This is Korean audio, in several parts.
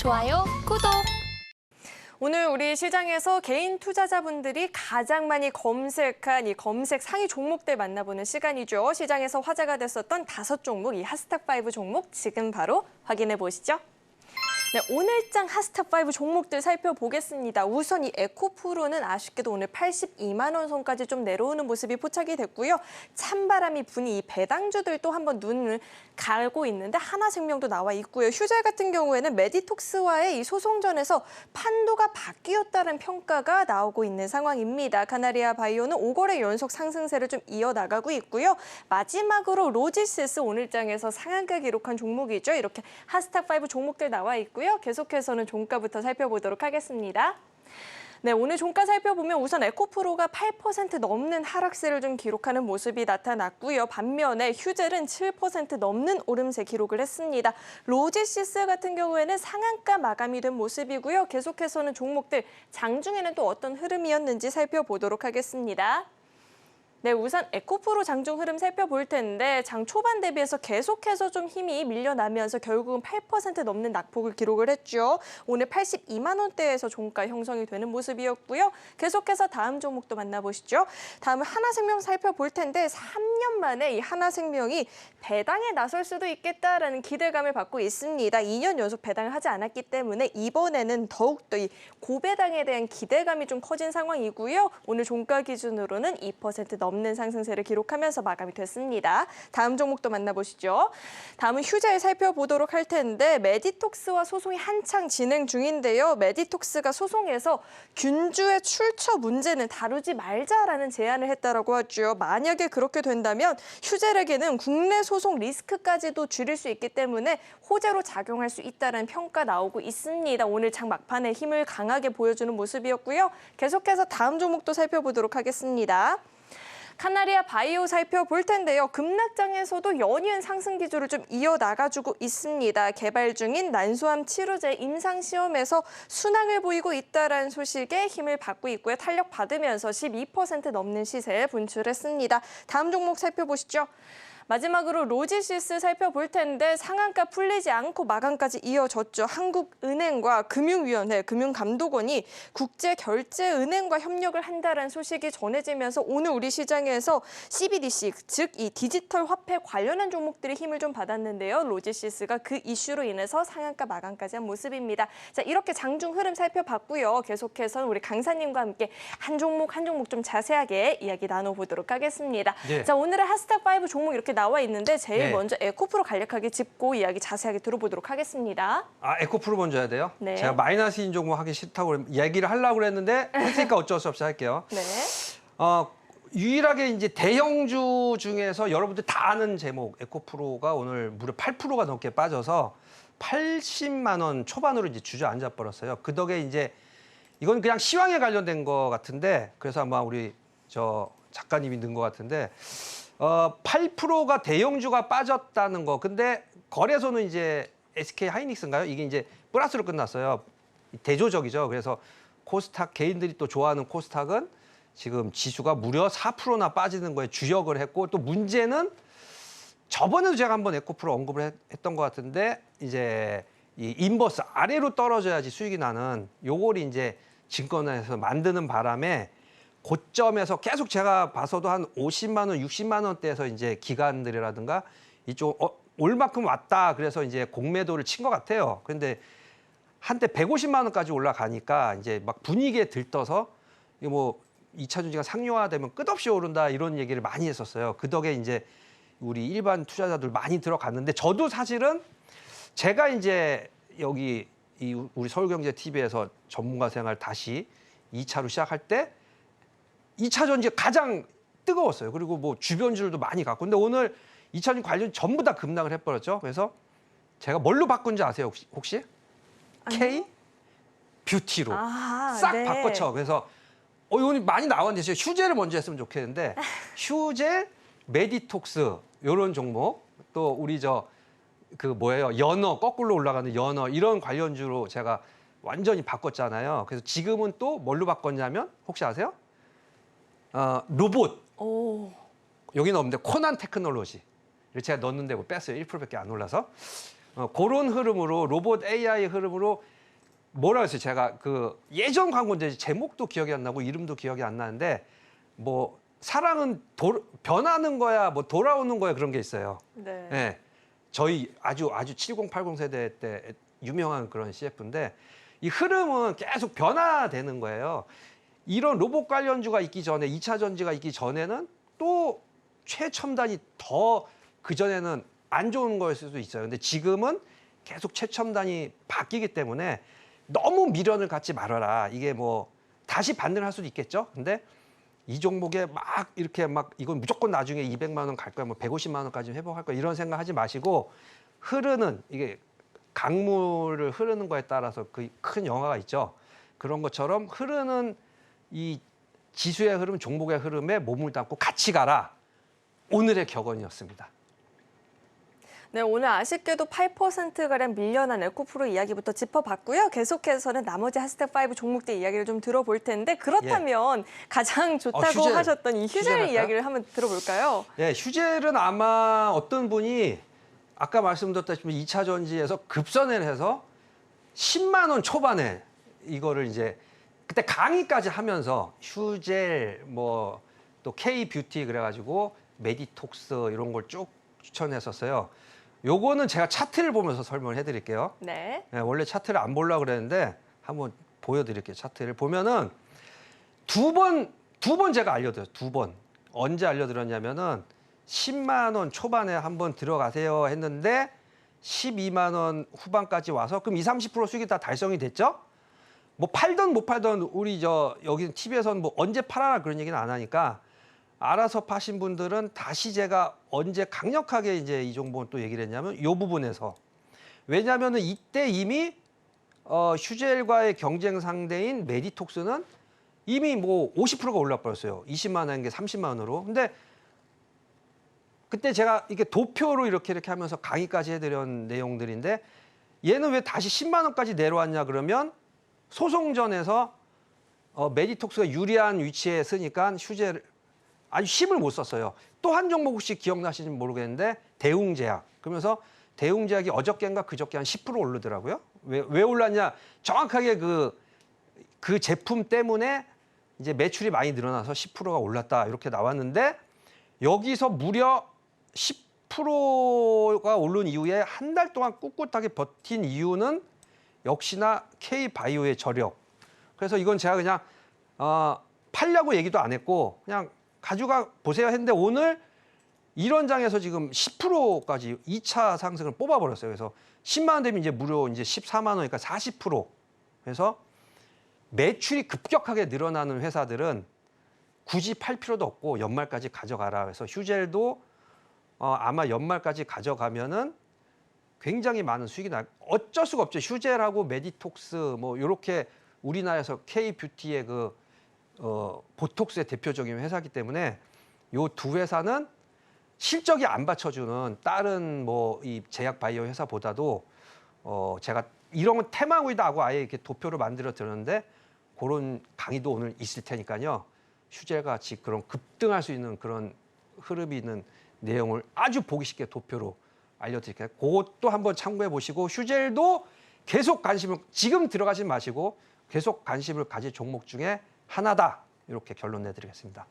좋아요, 구독! 오늘 우리 시장에서 개인 투자자분들이 가장 많이 검색한 이 검색 상위 종목들 만나보는 시간이죠. 시장에서 화제가 됐었던 5종목, 이 핫스탁5 종목 지금 바로 확인해 보시죠. 네, 오늘장 핫스탁5 종목들 살펴보겠습니다. 우선 이 에코프로는 아쉽게도 오늘 82만 원 선까지 좀 내려오는 모습이 포착이 됐고요. 찬바람이 부니 이 배당주들도 한번 눈을 가고 있는데 하나생명도 나와 있고요. 휴젤 같은 경우에는 메디톡스와의 이 소송전에서 판도가 바뀌었다는 평가가 나오고 있는 상황입니다. 카나리아 바이오는 5거래 연속 상승세를 좀 이어나가고 있고요. 마지막으로 로지시스 오늘장에서 상한가 기록한 종목이죠. 이렇게 핫스탁5 종목들 나와 있고요. 계속해서는 종가부터 살펴보도록 하겠습니다. 네, 오늘 종가 살펴보면 우선 에코프로가 8% 넘는 하락세를 좀 기록하는 모습이 나타났고요. 반면에 휴젤은 7% 넘는 오름세 기록을 했습니다. 로지시스 같은 경우에는 상한가 마감이 된 모습이고요. 계속해서는 종목들 장중에는 또 어떤 흐름이었는지 살펴보도록 하겠습니다. 네, 우선 에코프로 장중 흐름 살펴볼 텐데 장 초반 대비해서 계속해서 좀 힘이 밀려나면서 결국은 8% 넘는 낙폭을 기록을 했죠. 오늘 82만 원대에서 종가 형성이 되는 모습이었고요. 계속해서 다음 종목도 만나보시죠. 다음은 하나생명 살펴볼 텐데 3년 만에 이 하나생명이 배당에 나설 수도 있겠다라는 기대감을 받고 있습니다. 2년 연속 배당을 하지 않았기 때문에 이번에는 더욱더 이 고배당에 대한 기대감이 좀 커진 상황이고요. 오늘 종가 기준으로는 2% 넘는 상승세를 기록하면서 마감이 됐습니다. 다음 종목도 만나보시죠. 다음은 휴젤 살펴보도록 할 텐데 메디톡스와 소송이 한창 진행 중인데요. 메디톡스가 소송에서 균주의 출처 문제는 다루지 말자라는 제안을 했다라고 하죠. 만약에 그렇게 된다면 휴젤에게는 국내 소송 리스크까지도 줄일 수 있기 때문에 호재로 작용할 수 있다는 평가 나오고 있습니다. 오늘 장 막판에 힘을 강하게 보여주는 모습이었고요. 계속해서 다음 종목도 살펴보도록 하겠습니다. 카나리아 바이오 살펴볼 텐데요. 급락장에서도 연이은 상승 기조를 좀 이어나가주고 있습니다. 개발 중인 난소암 치료제 임상시험에서 순항을 보이고 있다는 소식에 힘을 받고 있고요. 탄력받으면서 12% 넘는 시세에 분출했습니다. 다음 종목 살펴보시죠. 마지막으로 로지시스 살펴볼 텐데 상한가 풀리지 않고 마감까지 이어졌죠. 한국은행과 금융위원회, 금융감독원이 국제결제은행과 협력을 한다는 소식이 전해지면서 오늘 우리 시장에서 CBDC, 즉 이 디지털 화폐 관련한 종목들이 힘을 좀 받았는데요. 로지시스가 그 이슈로 인해서 상한가 마감까지 한 모습입니다. 자, 이렇게 장중 흐름 살펴봤고요. 계속해서 우리 강사님과 함께 한 종목 한 종목 좀 자세하게 이야기 나눠보도록 하겠습니다. 네. 자, 오늘의 핫스탁5 종목 이렇게 나와 있는데 제일 먼저 에코프로 간략하게 짚고 이야기 자세하게 들어보도록 하겠습니다. 아, 에코프로 먼저 해야 돼요? 네. 제가 마이너스인 종목 하기 싫다고 얘기를 하려고 그랬는데 했으니까 어쩔 수 없이 할게요. 네. 유일하게 이제 대형주 중에서 여러분들 다 아는 제목 에코프로가 오늘 무려 8%가 넘게 빠져서 80만 원 초반으로 이제 주저앉아 버렸어요. 그 덕에 이제 이건 그냥 시황에 관련된 거 같은데 그래서 아마 우리 저 작가님이 넣은 것 같은데 8%가 대형주가 빠졌다는 거. 근데 거래소는 이제 SK 하이닉스인가요? 이게 이제 플러스로 끝났어요. 대조적이죠. 그래서 코스닥 개인들이 또 좋아하는 코스닥은 지금 지수가 무려 4%나 빠지는 거에 주력을 했고 또 문제는 저번에도 제가 한번 에코프로 언급을 했던 것 같은데 이제 이 인버스 아래로 떨어져야지 수익이 나는 요걸 이제 증권회사에서 만드는 바람에 고점에서 계속 제가 봐서도 한 50만 원, 60만 원대에서 이제 기관들이라든가 이쪽 올 만큼 왔다. 그래서 이제 공매도를 친 것 같아요. 그런데 한때 150만 원까지 올라가니까 이제 막 분위기에 들떠서 이거 뭐 2차 전지가 상용화되면 끝없이 오른다 이런 얘기를 많이 했었어요. 그 덕에 이제 우리 일반 투자자들 많이 들어갔는데 저도 사실은 제가 이제 여기 우리 서울경제TV에서 전문가 생활 다시 2차로 시작할 때 2차 전지가 가장 뜨거웠어요. 그리고 뭐 주변주들도 많이 갔고. 근데 오늘 2차 전지 관련 전부 다 급락을 해버렸죠. 그래서 제가 뭘로 바꾼지 아세요 혹시? K 뷰티로 싹 네. 바꿔쳐. 그래서 오늘 많이 나왔는데 제가 휴젤을 먼저 했으면 좋겠는데 휴젤, 메디톡스 이런 종목 또 우리 그 뭐예요 연어 거꾸로 올라가는 연어 이런 관련주로 제가 완전히 바꿨잖아요. 그래서 지금은 또 뭘로 바꿨냐면 혹시 아세요? 로봇. 여기는 없는데 코난 테크놀로지. 제가 넣었는데 뭐 뺐어요. 1%밖에 안 올라서. 그런 흐름으로 로봇 AI 흐름으로 뭐라 했어요? 제가 그 예전 광고인데 제목도 기억이 안 나고 이름도 기억이 안 나는데 뭐 사랑은 변하는 거야, 뭐 돌아오는 거야 그런 게 있어요. 네. 예. 저희 아주 7080 세대 때 유명한 그런 CF인데 이 흐름은 계속 변화되는 거예요. 이런 로봇 관련주가 있기 전에 2차 전지가 있기 전에는 또 최첨단이 더 그전에는 안 좋은 거일 수도 있어요. 근데 지금은 계속 최첨단이 바뀌기 때문에 너무 미련을 갖지 말아라. 이게 뭐 다시 반등할 수도 있겠죠. 근데 이 종목에 막 이렇게 막 이건 무조건 나중에 200만 원 갈 거야, 뭐 150만 원까지 회복할 거야 이런 생각하지 마시고 흐르는 이게 강물을 흐르는 거에 따라서 그 큰 영화가 있죠. 그런 것처럼 흐르는 이 지수의 흐름, 종목의 흐름에 몸을 담고 같이 가라. 오늘의 격언이었습니다. 네, 오늘 아쉽게도 8%가량 밀려난 에코프로 이야기부터 짚어봤고요. 계속해서는 나머지 하스텍5 종목들 이야기를 좀 들어볼 텐데 그렇다면 가장 좋다고 휴젤. 하셨던 이 휴젤 휴젤 할까요? 이야기를 한번 들어볼까요? 예, 휴젤은 아마 어떤 분이 아까 말씀드렸다시피 2차 전지에서 급선회를 해서 10만 원 초반에 이거를 이제 그때 강의까지 하면서 휴젤 뭐 또 K-뷰티 그래가지고 메디톡스 이런 걸 쭉 추천했었어요. 요거는 제가 차트를 보면서 설명을 해드릴게요. 네. 네, 원래 차트를 안 보려고 그랬는데 한번 보여드릴게요. 차트를 보면은 두 번 제가 알려드렸어요. 두 번. 언제 알려드렸냐면은 10만 원 초반에 한번 들어가세요 했는데 12만 원 후반까지 와서 그럼 20, 30% 수익이 다 달성이 됐죠? 뭐 팔던 못 팔던 우리 여기 TV에서는 뭐 언제 팔아라 그런 얘기는 안 하니까 알아서 파신 분들은 다시 제가 언제 강력하게 이제 이 종목은 또 얘기를 했냐면 이 부분에서 왜냐하면은 이때 이미 휴젤과의 경쟁 상대인 메디톡스는 이미 뭐 50%가 올라버렸어요. 20만 원인 게 30만 원으로. 근데 그때 제가 이게 도표로 이렇게 하면서 강의까지 해드린 내용들인데 얘는 왜 다시 10만 원까지 내려왔냐 그러면 소송전에서 메디톡스가 유리한 위치에 쓰니까 휴젤 아주 힘을 못 썼어요. 또 한 종목 혹시 기억나시는지 모르겠는데 대웅제약. 그러면서 대웅제약이 어저께인가 그저께 한 10% 오르더라고요. 왜 올랐냐? 정확하게 그 제품 때문에 이제 매출이 많이 늘어나서 10%가 올랐다 이렇게 나왔는데 여기서 무려 10%가 오른 이후에 한 달 동안 꿋꿋하게 버틴 이유는 역시나 K바이오의 저력. 그래서 이건 제가 그냥 팔려고 얘기도 안 했고 그냥 가져가 보세요 했는데 오늘 이런 장에서 지금 10%까지 2차 상승을 뽑아버렸어요. 그래서 10만 원 되면 이제 무려 이제 14만 원이니까 40%. 그래서 매출이 급격하게 늘어나는 회사들은 굳이 팔 필요도 없고 연말까지 가져가라. 그래서 휴젤도 아마 연말까지 가져가면은 굉장히 많은 수익이 나. 어쩔 수가 없죠. 휴젤하고 메디톡스 뭐 이렇게 우리나라에서 K-뷰티의 보톡스의 대표적인 회사이기 때문에 요 두 회사는 실적이 안 받쳐주는 다른 뭐 이 제약 바이오 회사보다도 제가 이런 건 테마고이다 하고 아예 이렇게 도표를 만들어 드렸는데 그런 강의도 오늘 있을 테니까요. 휴젤 같이 그런 급등할 수 있는 그런 흐름이 있는 내용을 아주 보기 쉽게 도표로 알려드릴게요. 그것도 한번 참고해 보시고 휴젤도 계속 관심을 지금 들어가지 마시고 계속 관심을 가질 종목 중에 하나다. 이렇게 결론 내드리겠습니다.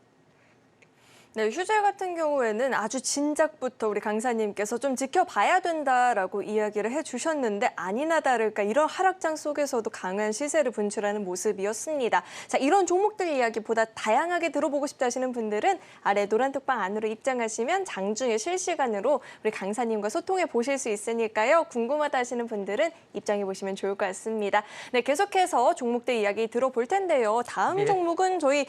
네, 휴젤 같은 경우에는 아주 진작부터 우리 강사님께서 좀 지켜봐야 된다라고 이야기를 해주셨는데 아니나 다를까 이런 하락장 속에서도 강한 시세를 분출하는 모습이었습니다. 자, 이런 종목들 이야기 보다 다양하게 들어보고 싶다 하시는 분들은 아래 노란 톡방 안으로 입장하시면 장중에 실시간으로 우리 강사님과 소통해 보실 수 있으니까요. 궁금하다 하시는 분들은 입장해 보시면 좋을 것 같습니다. 네, 계속해서 종목들 이야기 들어볼 텐데요. 다음 네. 종목은 저희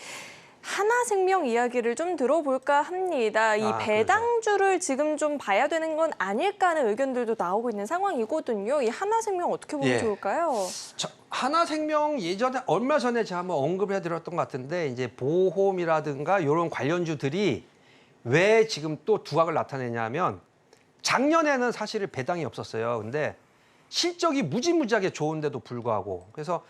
하나생명 이야기를 좀 들어볼까 합니다. 이 배당주를 지금 좀 봐야 되는 건 아닐까 하는 의견들도 나오고 있는 상황이거든요. 이 하나생명 어떻게 보면 좋을까요? 하나생명 예전에 얼마 전에 제가 한번 언급을 해드렸던 것 같은데 이제 보험이라든가 이런 관련주들이 왜 지금 또 두각을 나타내냐면 작년에는 사실 배당이 없었어요. 근데 실적이 무지무지하게 좋은데도 불구하고 그래서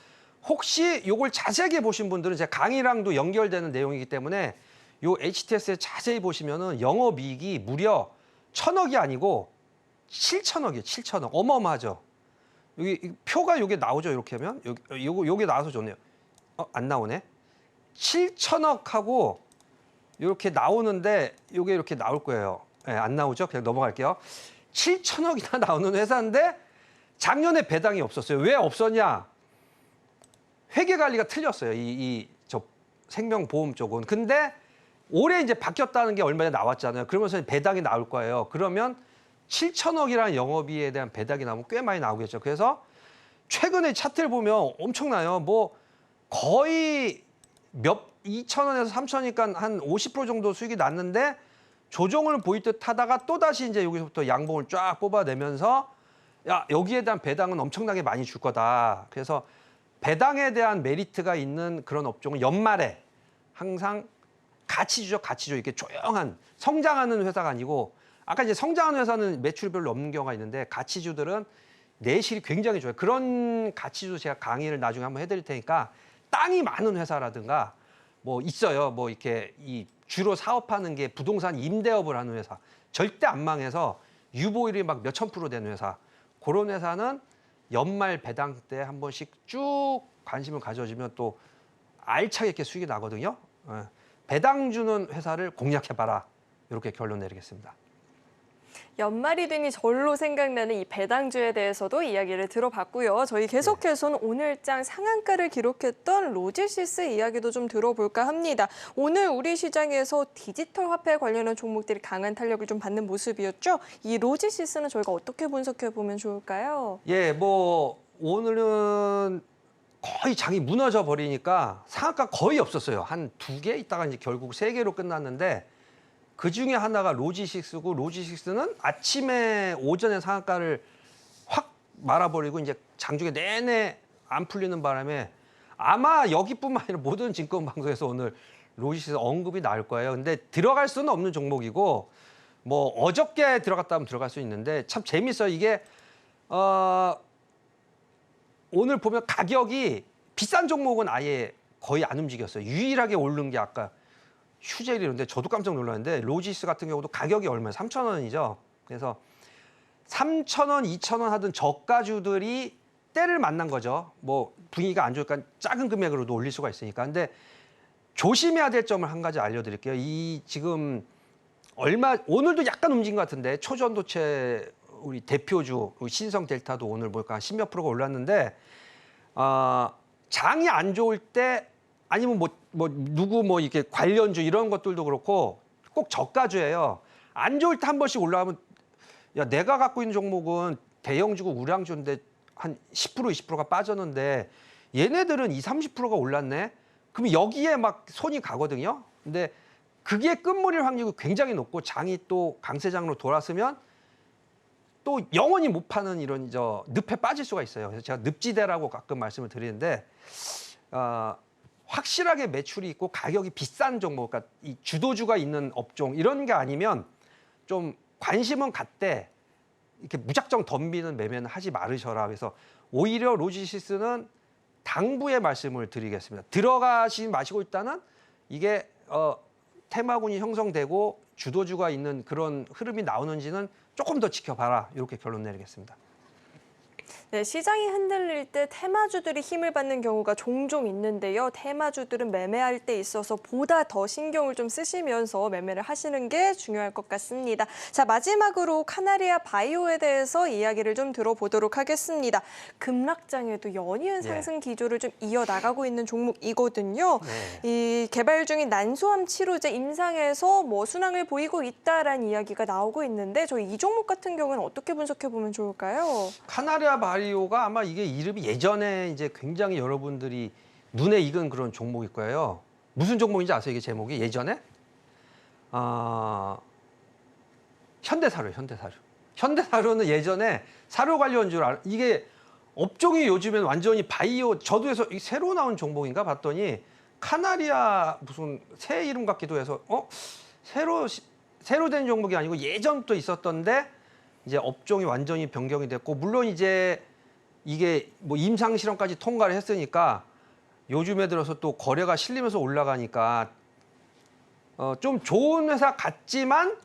혹시 이걸 자세하게 보신 분들은 제 강의랑도 연결되는 내용이기 때문에 요 HTS에 자세히 보시면은 영업이익이 무려 1,000억이 아니고 7천억이에요. 7천억. 어마어마하죠. 여기 표가 요게 나오죠. 이렇게 하면 요게 나와서 좋네요. 안 나오네. 7천억하고 이렇게 나오는데 요게 이렇게 나올 거예요. 네, 안 나오죠. 그냥 넘어갈게요. 7천억이나 나오는 회사인데 작년에 배당이 없었어요. 왜 없었냐? 회계 관리가 틀렸어요. 저 생명보험 쪽은. 근데 올해 이제 바뀌었다는 게 얼마 전에 나왔잖아요. 그러면서 배당이 나올 거예요. 그러면 7천억이라는 영업이익에 대한 배당이 나오면 꽤 많이 나오겠죠. 그래서 최근에 차트를 보면 엄청나요. 뭐 거의 2,000원에서 3,000원이니까 한 50% 정도 수익이 났는데 조정을 보일 듯 하다가 또다시 이제 여기서부터 양봉을 쫙 뽑아내면서 야, 여기에 대한 배당은 엄청나게 많이 줄 거다. 그래서 배당에 대한 메리트가 있는 그런 업종은 연말에 항상 가치주죠. 가치주. 이렇게 조용한 성장하는 회사가 아니고 아까 이제 성장하는 회사는 매출이 별로 없는 경우가 있는데 가치주들은 내실이 굉장히 좋아요. 그런 가치주 제가 강의를 나중에 한번 해드릴 테니까 땅이 많은 회사라든가 뭐 있어요. 뭐 이렇게 주로 사업하는 게 부동산 임대업을 하는 회사. 절대 안 망해서 유보율이 막 몇천 프로 되는 회사. 그런 회사는 연말 배당 때 한 번씩 쭉 관심을 가져주면 또 알차게 이렇게 수익이 나거든요. 배당 주는 회사를 공략해봐라. 이렇게 결론 내리겠습니다. 연말이 되니 절로 생각나는 이 배당주에 대해서도 이야기를 들어봤고요. 저희 계속해서는 오늘장 상한가를 기록했던 로지시스 이야기도 좀 들어볼까 합니다. 오늘 우리 시장에서 디지털 화폐 관련한 종목들이 강한 탄력을 좀 받는 모습이었죠. 이 로지시스는 저희가 어떻게 분석해 보면 좋을까요? 예, 뭐 오늘은 거의 장이 무너져 버리니까 상한가 거의 없었어요. 한 2개 있다가 이제 결국 3개로 끝났는데 그 중에 하나가 로지식스고 로지식스는 아침에 오전에 상한가를 확 말아버리고 이제 장중에 내내 안 풀리는 바람에 아마 여기뿐만 아니라 모든 증권 방송에서 오늘 로지식스 언급이 나올 거예요. 근데 들어갈 수는 없는 종목이고 뭐 어저께 들어갔다 하면 들어갈 수 있는데 참 재밌어요. 이게 오늘 보면 가격이 비싼 종목은 아예 거의 안 움직였어요. 유일하게 오른 게 아까 휴젤이런데 저도 깜짝 놀랐는데 로지스 같은 경우도 가격이 얼마예요? 3,000원이죠. 그래서 3,000원, 2,000원 하던 저가주들이 때를 만난 거죠. 뭐 분위기가 안 좋으니까 작은 금액으로도 올릴 수가 있으니까. 근데 조심해야 될 점을 한 가지 알려드릴게요. 이 지금 오늘도 약간 움직인 것 같은데 초전도체 우리 대표주 신성 델타도 오늘 보니까 10몇 프로가 올랐는데 장이 안 좋을 때 아니면 누구 이렇게 관련주 이런 것들도 그렇고 꼭 저가주예요. 안 좋을 때 한 번씩 올라가면 야 내가 갖고 있는 종목은 대형주고 우량주인데 한 10% 20%가 빠졌는데 얘네들은 20-30%가 올랐네. 그럼 여기에 막 손이 가거든요. 근데 그게 끝물일 확률이 굉장히 높고 장이 또 강세장으로 돌았으면 또 영원히 못 파는 이런 늪에 빠질 수가 있어요. 그래서 제가 늪지대라고 가끔 말씀을 드리는데 확실하게 매출이 있고 가격이 비싼 종목, 그러니까 이 주도주가 있는 업종 이런 게 아니면 좀 관심은 갖되 이렇게 무작정 덤비는 매매는 하지 말으셔라. 그래서 오히려 로지시스는 당부의 말씀을 드리겠습니다. 들어가시 마시고 일단은 이게 테마군이 형성되고 주도주가 있는 그런 흐름이 나오는지는 조금 더 지켜봐라. 이렇게 결론 내리겠습니다. 네, 시장이 흔들릴 때 테마주들이 힘을 받는 경우가 종종 있는데요. 테마주들은 매매할 때 있어서 보다 더 신경을 좀 쓰시면서 매매를 하시는 게 중요할 것 같습니다. 자, 마지막으로 카나리아 바이오에 대해서 이야기를 좀 들어보도록 하겠습니다. 급락장에도 연이은 상승 기조를 좀 이어나가고 있는 종목이거든요. 이 개발 중인 난소암 치료제 임상에서 뭐 순항을 보이고 있다라는 이야기가 나오고 있는데 저희 이 종목 같은 경우는 어떻게 분석해 보면 좋을까요? 카나리아 바이오가 아마 이게 이름이 예전에 이제 굉장히 여러분들이 눈에 익은 그런 종목일 거예요. 무슨 종목인지 아세요? 이게 제목이 예전에 현대사료. 현대사료는 예전에 사료 관련 이게 업종이 요즘엔 완전히 바이오 저도 해서 새로 나온 종목인가 봤더니 카나리아 무슨 새 이름 같기도 해서 새로 된 종목이 아니고 예전부터 있었던데 이제 업종이 완전히 변경이 됐고 물론 이제 이게 뭐 임상 실험까지 통과를 했으니까 요즘에 들어서 또 거래가 실리면서 올라가니까 좀 좋은 회사 같지만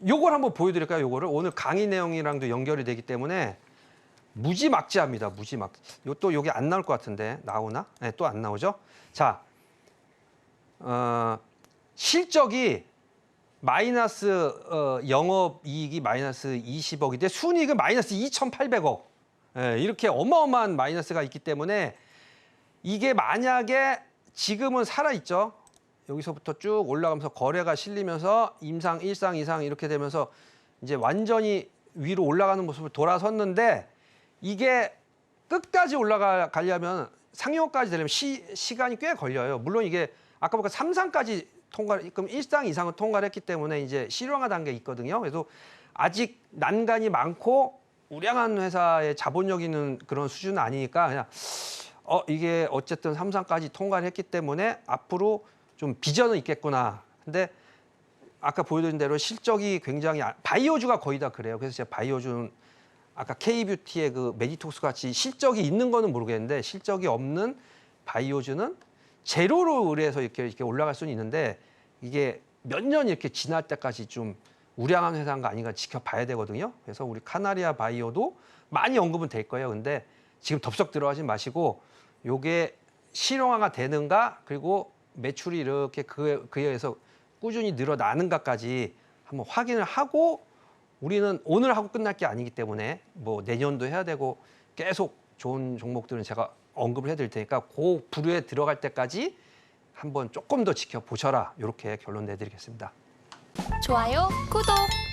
요걸 한번 보여드릴까요? 요거를 오늘 강의 내용이랑도 연결이 되기 때문에 무지막지합니다. 무지막. 또 여기 안 나올 것 같은데 나오나? 네, 또 안 나오죠? 자, 실적이 마이너스 영업이익이 마이너스 20억인데 순이익은 마이너스 2,800억. 예, 이렇게 어마어마한 마이너스가 있기 때문에 이게 만약에 지금은 살아있죠. 여기서부터 쭉 올라가면서 거래가 실리면서 임상, 일상, 이상 이렇게 되면서 이제 완전히 위로 올라가는 모습을 돌아섰는데 이게 끝까지 올라가려면 상용까지 되려면 시간이 꽤 걸려요. 물론 이게 아까 보니까 3상까지 통과를, 그럼 1상 이상은 통과를 했기 때문에 이제 실용화 단계에 있거든요. 그래서 아직 난간이 많고 우량한 회사의 자본력 있는 그런 수준은 아니니까 그냥 이게 어쨌든 3상까지 통과를 했기 때문에 앞으로 좀 비전은 있겠구나. 근데 아까 보여드린 대로 실적이 굉장히 바이오주가 거의 다 그래요. 그래서 제가 바이오주는 아까 K뷰티의 그 메디톡스 같이 실적이 있는 거는 모르겠는데 실적이 없는 바이오주는 제로로 의뢰해서 이렇게 올라갈 수는 있는데 이게 몇 년 이렇게 지날 때까지 좀 우량한 회사인가 아닌가 지켜봐야 되거든요. 그래서 우리 카나리아 바이오도 많이 언급은 될 거예요. 근데 지금 덥석 들어가지 마시고 요게 실용화가 되는가 그리고 매출이 이렇게 그에 의해서 꾸준히 늘어나는가까지 한번 확인을 하고 우리는 오늘 하고 끝날 게 아니기 때문에 뭐 내년도 해야 되고 계속 좋은 종목들은 제가 언급을 해드릴 테니까 그 부류에 들어갈 때까지 한번 조금 더 지켜보셔라. 이렇게 결론 내드리겠습니다. 좋아요, 구독!